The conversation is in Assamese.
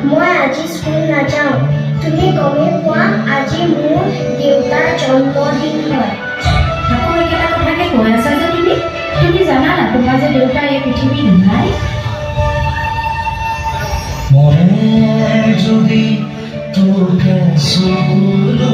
মই আজি স্কুল নাযাওঁ। তুমি গমেই পোৱা আজি মোৰ দেউতাৰ জন্মদিন হয়। আকৌ একেটা কথাকে কৈ আছা যে তুমি জানা না তোমাৰ যে দেউতা এই পৃথিৱীত নাই? মনে যদি তোকে চকুলো